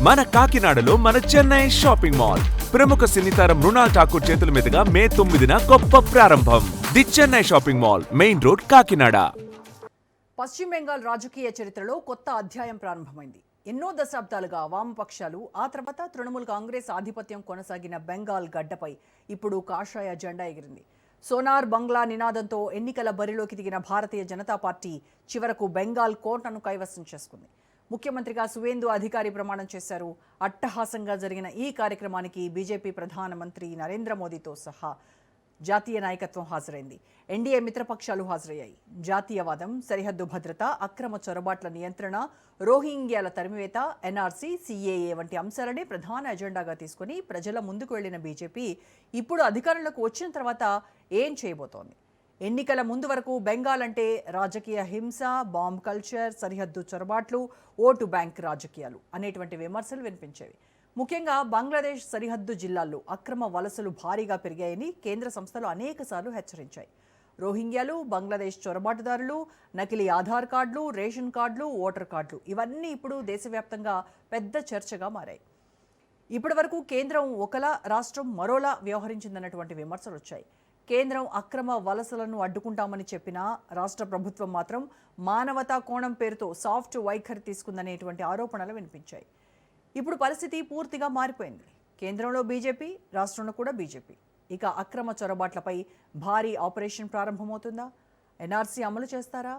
మన కాకినాడలో మన చెన్నై షాపింగ్ మాల్ ప్రముఖ సినీ తారం మృణాల్ ఠాకూర్ చేతుల మీదుగా మే 9న గొప్ప ప్రారంభం. The Chennai shopping mall, main road, Kakinada. పశ్చిమ బెంగాల్ రాజకీయ చరిత్రలో కొత్త అధ్యాయం ప్రారంభమైంది. ఎన్నో దశాబ్దాలుగా వామపక్షాలు, ఆ తర్వాత తృణమూల్ కాంగ్రెస్ ఆధిపత్యం కొనసాగిన బెంగాల్ గడ్డపై ఇప్పుడు కాషాయ జెండా ఎగిరింది. సోనార్ బంగ్లా నినాదంతో ఎన్నికల బరిలోకి దిగిన భారతీయ జనతా పార్టీ చివరకు బెంగాల్ కోటను కైవసం చేసుకుంది. ముఖ్యమంత్రిగా సువేందు అధికారి ప్రమాణం చేశారు. అట్టహాసంగా జరిగిన ఈ కార్యక్రమానికి బీజేపీ ప్రధానమంత్రి నరేంద్ర మోదీతో సహా జాతీయ నాయకత్వం హాజరైంది. ఎన్డీఏ మిత్రపక్షాలు హాజరయ్యాయి. జాతీయవాదం, సరిహద్దు భద్రత, అక్రమ చొరబాట్ల నియంత్రణ, రోహింగ్యాల తరిమివేత, ఎన్ఆర్సీ, సీఏఏ వంటి అంశాలనే ప్రధాన ఎజెండాగా తీసుకుని ప్రజల ముందుకు వెళ్లిన బీజేపీ ఇప్పుడు అధికారంలోకి వచ్చిన తర్వాత ఏం చేయబోతోంది? ఎన్నికల ముందు వరకు బెంగాల్ అంటే రాజకీయ హింస, బాంబ్ కల్చర్, సరిహద్దు చొరబాట్లు, ఓటు బ్యాంక్ రాజకీయాలు అనేటువంటి విమర్శలు వినిపించేవి. ముఖ్యంగా బంగ్లాదేశ్ సరిహద్దు జిల్లాల్లో అక్రమ వలసలు భారీగా పెరిగాయని కేంద్ర సంస్థలు అనేకసార్లు హెచ్చరించాయి. రోహింగ్యాలు, బంగ్లాదేశ్ చొరబాటుదారులు, నకిలీ ఆధార్ కార్డులు, రేషన్ కార్డులు, ఓటర్ కార్డులు ఇవన్నీ ఇప్పుడు దేశవ్యాప్తంగా పెద్ద చర్చగా మారాయి. ఇప్పటి వరకు కేంద్రం ఒకలా, రాష్ట్రం మరోలా వ్యవహరించిందన్నటువంటి విమర్శలు వచ్చాయి. కేంద్రం అక్రమ వలసలను అడ్డుకుంటామని చెప్పినా రాష్ట్ర ప్రభుత్వం మాత్రం మానవతా కోణం పేరుతో సాఫ్ట్ వైఖరి తీసుకుందనేటువంటి ఆరోపణలు వినిపించాయి. ఇప్పుడు పరిస్థితి పూర్తిగా మారిపోయింది. కేంద్రంలో బీజేపీ, రాష్ట్రంలో కూడా బీజేపీ. ఇక అక్రమ చొరబాట్లపై భారీ ఆపరేషన్ ప్రారంభమవుతుందా? ఎన్ఆర్సీ అమలు చేస్తారా?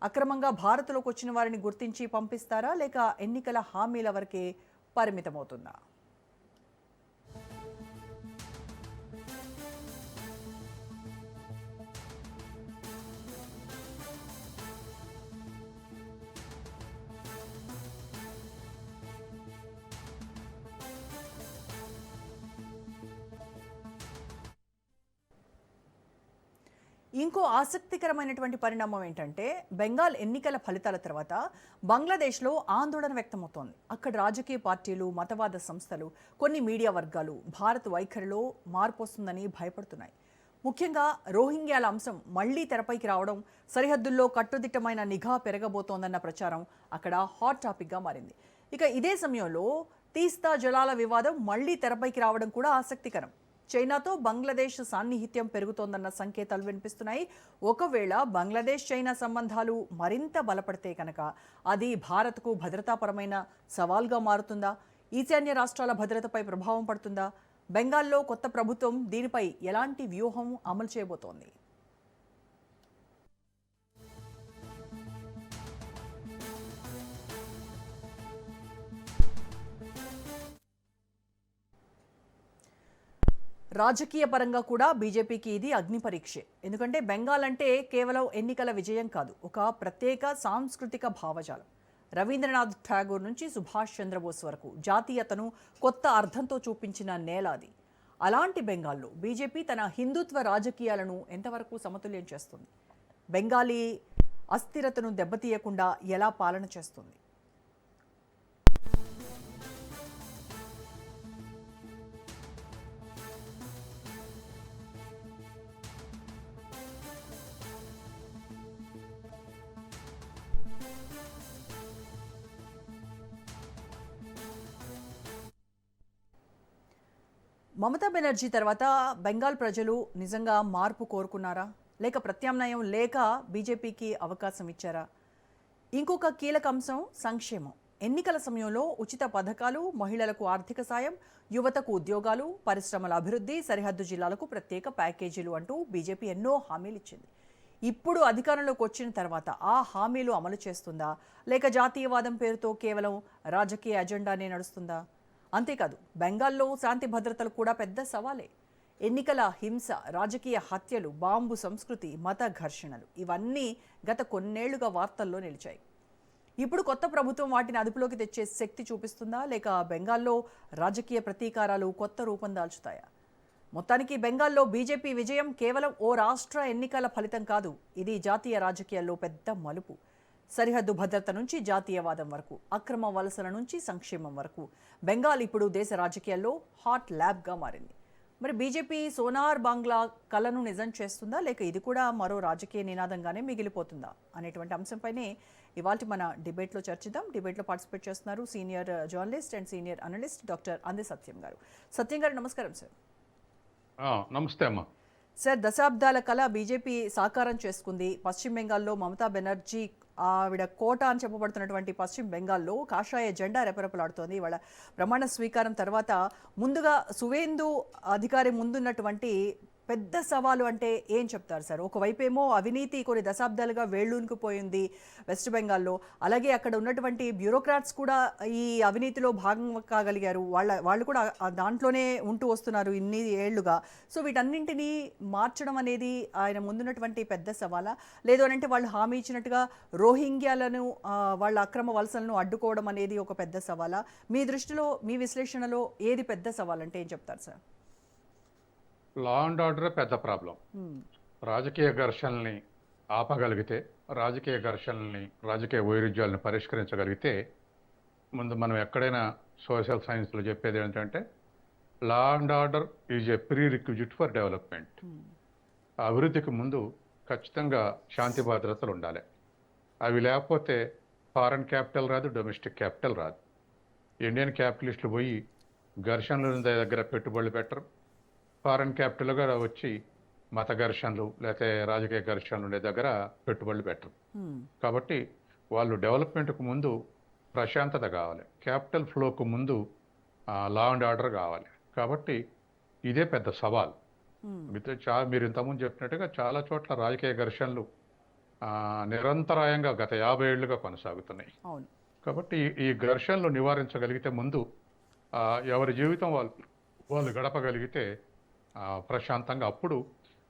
అక్రమంగా భారత్లోకి వచ్చిన వారిని గుర్తించి పంపిస్తారా, లేక ఎన్నికల హామీల వరకే పరిమితమవుతుందా? ఇంకో ఆసక్తికరమైనటువంటి పరిణామం ఏంటంటే, బెంగాల్ ఎన్నికల ఫలితాల తర్వాత బంగ్లాదేశ్లో ఆందోళన వ్యక్తమవుతోంది. అక్కడ రాజకీయ పార్టీలు, మతవాద సంస్థలు, కొన్ని మీడియా వర్గాలు భారత్ వైఖరిలో మార్పు వస్తుందని భయపడుతున్నాయి. ముఖ్యంగా రోహింగ్యాల అంశం మళ్లీ తెరపైకి రావడం, సరిహద్దుల్లో కట్టుదిట్టమైన నిఘా పెరగబోతోందన్న ప్రచారం అక్కడ హాట్ టాపిక్గా మారింది. ఇక ఇదే సమయంలో తీస్తా జలాల వివాదం మళ్లీ తెరపైకి రావడం కూడా ఆసక్తికరం. చైనాతో బంగ్లాదేశ్ సాన్నిహిత్యం పెరుగుతోందన్న సంకేతాలు వినిపిస్తున్నాయి. ఒకవేళ బంగ్లాదేశ్ చైనా సంబంధాలు మరింత బలపడితే కనుక అది భారత్కు భద్రతాపరమైన సవాల్గా మారుతుందా? ఈశాన్య రాష్ట్రాల భద్రతపై ప్రభావం పడుతుందా? బెంగాల్లో కొత్త ప్రభుత్వం దీనిపై ఎలాంటి వ్యూహం అమలు చేయబోతోంది? రాజకీయ పరంగా కూడా బీజేపీకి ఇది అగ్ని పరీక్షే. ఎందుకంటే బెంగాల్ అంటే కేవలం ఎన్నికల విజయం కాదు, ఒక ప్రత్యేక సాంస్కృతిక భావజాలం. రవీంద్రనాథ్ ఠాగూర్ నుంచి సుభాష్ చంద్రబోస్ వరకు జాతీయతను కొత్త అర్థంతో చూపించిన నేల అది. అలాంటి బెంగాల్లో బీజేపీ తన హిందుత్వ రాజకీయాలను ఎంతవరకు సమతుల్యం చేస్తుంది? బెంగాలీ అస్థిరతను దెబ్బతీయకుండా ఎలా పాలన చేస్తుంది? మమతా బెనర్జీ తర్వాత బెంగాల్ ప్రజలు నిజంగా మార్పు కోరుకున్నారా, లేక ప్రత్యామ్నాయం లేక బీజేపీకి అవకాశం ఇచ్చారా? ఇంకొక కీలక అంశం సంక్షేమం. ఎన్నికల సమయంలో ఉచిత పథకాలు, మహిళలకు ఆర్థిక సాయం, యువతకు ఉద్యోగాలు, పరిశ్రమల అభివృద్ధి, సరిహద్దు జిల్లాలకు ప్రత్యేక ప్యాకేజీలు అంటూ బీజేపీ ఎన్నో హామీలు ఇచ్చింది. ఇప్పుడు అధికారంలోకి వచ్చిన తర్వాత ఆ హామీలు అమలు చేస్తుందా, లేక జాతీయవాదం పేరుతో కేవలం రాజకీయ అజెండానే నడుస్తుందా? అంతేకాదు, బెంగాల్లో శాంతి భద్రతలు కూడా పెద్ద సవాలే. ఎన్నికల హింస, రాజకీయ హత్యలు, బాంబు సంస్కృతి, మత ఘర్షణలు ఇవన్నీ గత కొన్నేళ్లుగా వార్తల్లో నిలిచాయి. ఇప్పుడు కొత్త ప్రభుత్వం వాటిని అదుపులోకి తెచ్చే శక్తి చూపిస్తుందా, లేక బెంగాల్లో రాజకీయ ప్రతీకారాలు కొత్త రూపం దాల్చుతాయా? మొత్తానికి బెంగాల్లో బీజేపీ విజయం కేవలం ఓ రాష్ట్ర ఎన్నికల ఫలితం కాదు, ఇది జాతీయ రాజకీయాల్లో పెద్ద మలుపు. సరిహద్దు భద్రత నుంచి జాతీయవాదం వరకు, అక్రమ వలసల నుంచి సంక్షేమం వరకు బెంగాల్ ఇప్పుడు దేశ రాజకీయాల్లో హాట్ ల్యాబ్గా మారింది. మరి బీజేపీ సోనార్ బంగ్లా కలను నిజం చేస్తుందా, లేక ఇది కూడా మరో రాజకీయ నినాదంగానే మిగిలిపోతుందా అనేటువంటి అంశంపైనే ఇవాళ మన డిబేట్లో చర్చిద్దాం. డిబేట్లో పార్టిసిపేట్ చేస్తున్నారు senior journalist and senior analyst doctor అంది సత్యం గారు. సత్యం గారు నమస్కారం సార్. నమస్తే అమ్మా. సార్, దశాబ్దాల కళ బీజేపీ సాకారం చేసుకుంది. పశ్చిమ బెంగాల్లో మమతా బెనర్జీ ఆవిడ కోట అని చెప్పబడుతున్నటువంటి పశ్చిమ బెంగాల్లో కాషాయ జెండా రెపరెపలాడుతోంది. ఇవాళ ప్రమాణ స్వీకారం తర్వాత ముందుగా సువేందు అధికారి ముందున్నటువంటి పెద్ద సవాలు అంటే ఏం చెప్తారు సార్? ఒకవైపేమో అవినీతి కొన్ని దశాబ్దాలుగా వేళ్ళూనుకుపోయింది వెస్ట్ బెంగాల్లో, అలాగే అక్కడ ఉన్నటువంటి బ్యూరోక్రాట్స్ కూడా ఈ అవినీతిలో భాగం కాగలిగారు. వాళ్ళు కూడా దాంట్లోనే ఉంటూ వస్తున్నారు ఇన్ని ఏళ్లుగా. సో వీటన్నింటినీ మార్చడం అనేది ఆయన ముందున్నటువంటి పెద్ద సవాలా, లేదు అని అంటే వాళ్ళు హామీ ఇచ్చినట్టుగా రోహింగ్యాలను వాళ్ళ అక్రమ వలసలను అడ్డుకోవడం అనేది ఒక పెద్ద సవాలా? మీ దృష్టిలో, మీ విశ్లేషణలో ఏది పెద్ద సవాల్ అంటే ఏం చెప్తారు సార్? లా అండ్ ఆర్డర్ పెద్ద ప్రాబ్లం. రాజకీయ ఘర్షణల్ని ఆపగలిగితే, రాజకీయ ఘర్షణల్ని, రాజకీయ వైరుధ్యాలను పరిష్కరించగలిగితే, ముందు మనం ఎక్కడైనా సోషల్ సైన్స్లో చెప్పేది ఏంటంటే law and order is a pre requisite for development. అభివృద్ధికి ముందు ఖచ్చితంగా శాంతి భద్రతలు ఉండాలి. అవి లేకపోతే ఫారెన్ క్యాపిటల్ రాదు, డొమెస్టిక్ క్యాపిటల్ రాదు. ఇండియన్ క్యాపిటలిస్టులు పోయి ఘర్షణల దగ్గర పెట్టుబడులు పెట్టరు. ఫారెన్ క్యాపిటల్గా వచ్చి మత ఘర్షణలు లేకపోతే రాజకీయ ఘర్షణలు ఉండే దగ్గర పెట్టుబడులు పెట్టరు. కాబట్టి వాళ్ళు డెవలప్మెంట్కు ముందు ప్రశాంతత కావాలి, క్యాపిటల్ ఫ్లోకు ముందు లా అండ్ ఆర్డర్ కావాలి. కాబట్టి ఇదే పెద్ద సవాల్. మీరు ఇంతకుముందు చెప్పినట్టుగా చాలా చోట్ల రాజకీయ ఘర్షణలు నిరంతరాయంగా గత 50 ఏళ్లుగా కొనసాగుతున్నాయి. కాబట్టి ఈ ఘర్షణలు నివారించగలిగితే ముందు ఎవరి జీవితం వాళ్ళు గడపగలిగితే ప్రశాంతంగా, అప్పుడు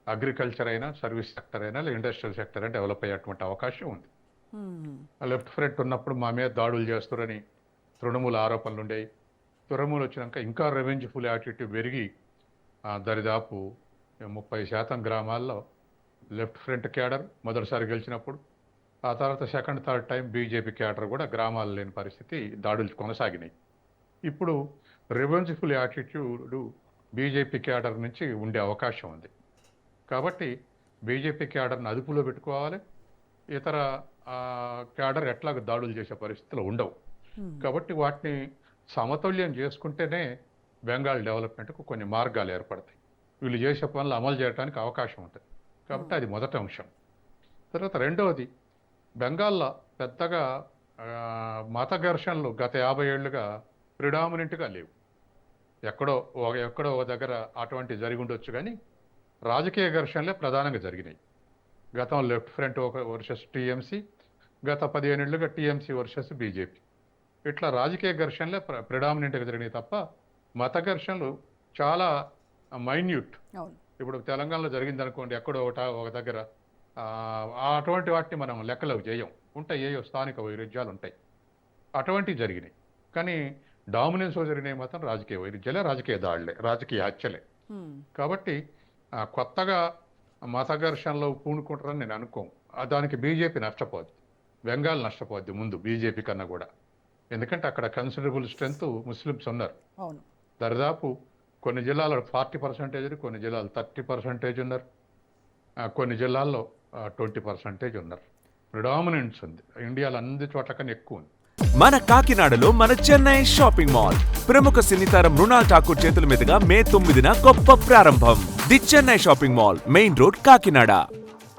అగ్రికల్చర్ అయినా, సర్వీస్ సెక్టర్ అయినా, లేదా ఇండస్ట్రియల్ సెక్టర్ అయినా డెవలప్ అయ్యేటువంటి అవకాశం ఉంది. లెఫ్ట్ ఫ్రంట్ ఉన్నప్పుడు మా మీద దాడులు చేస్తారని తృణమూల ఆరోపణలు ఉండేవి. తృణమూలు వచ్చినాక ఇంకా రెవెంజ్ఫుల్ యాటిట్యూడ్ పెరిగి దరిదాపు 30% గ్రామాల్లో లెఫ్ట్ ఫ్రంట్ క్యాడర్ మొదటిసారి గెలిచినప్పుడు, ఆ తర్వాత second third time BJP cadre కూడా గ్రామాలు లేని పరిస్థితి, దాడులు కొనసాగినాయి. ఇప్పుడు రెవెంజ్ఫుల్ యాటిట్యూడ్ బీజేపీ క్యాడర్ నుంచి ఉండే అవకాశం ఉంది. కాబట్టి బీజేపీ క్యాడర్ని అదుపులో పెట్టుకోవాలి. ఇతర క్యాడర్ ఎట్లాగ దాడులు చేసే పరిస్థితులు ఉండవు. కాబట్టి వాటిని సమతుల్యం చేసుకుంటేనే బెంగాల్ డెవలప్మెంట్కు కొన్ని మార్గాలు ఏర్పడతాయి. వీళ్ళు చేసే పనులు అమలు చేయడానికి అవకాశం ఉంటుంది. కాబట్టి అది మొదటి అంశం. తర్వాత రెండవది, బెంగాల్లో పెద్దగా మత ఘర్షణలు గత 50 ఏళ్లుగా ప్రిడామినెంట్గా లేవు. ఎక్కడో ఒక దగ్గర అటువంటి జరిగి ఉండొచ్చు, కానీ రాజకీయ ఘర్షణలే ప్రధానంగా జరిగినాయి. గతంలో లెఫ్ట్ ఫ్రంట్ వర్సెస్ టీఎంసీ, గత 15 ఏళ్ళుగా టీఎంసీ వర్సెస్ బీజేపీ, ఇట్లా రాజకీయ ఘర్షణలే ప్రిడామినెంట్గా జరిగినాయి తప్ప మత ఘర్షణలు చాలా మైన్యూట్. ఇప్పుడు తెలంగాణలో జరిగింది అనుకోండి, ఎక్కడో ఒక దగ్గర, అటువంటి వాటిని మనం లెక్కలోకి చేయం. ఉంటాయి, ఏయో స్థానిక వైరుధ్యాలు ఉంటాయి, అటువంటివి జరిగినాయి. కానీ డామినెన్స్ జరిగినాయి మాత్రం రాజకీయ వైరుధ్యాలే, రాజకీయ దాడులే, రాజకీయ హత్యలే. కాబట్టి కొత్తగా మత ఘర్షణలో పూనుకుంటారని నేను అనుకోను. దానికి బీజేపీ నష్టపోద్ది, బెంగాల్ నష్టపోద్ది ముందు బీజేపీ కన్నా కూడా. ఎందుకంటే అక్కడ కన్సిడరబుల్ స్ట్రెంత్ ముస్లిమ్స్ ఉన్నారు. దరిదాపు కొన్ని జిల్లాల్లో 40%, కొన్ని జిల్లాలు 30% ఉన్నారు, కొన్ని జిల్లాల్లో 20% ఉన్నారు. ప్రిడామినెన్స్ ఉంది. ఇండియాలో అన్ని చోట్ల కన్నా ఎక్కువ ఉంది. మన కాకినాడలో మన చెన్నై షాపింగ్ మాల్ ప్రముఖ సినీతార మృణాల్ ఠాకూర్ చేతుల మీదుగా మే 9న గొప్ప ప్రారంభం. The Chennai shopping mall, main road, Kakinada.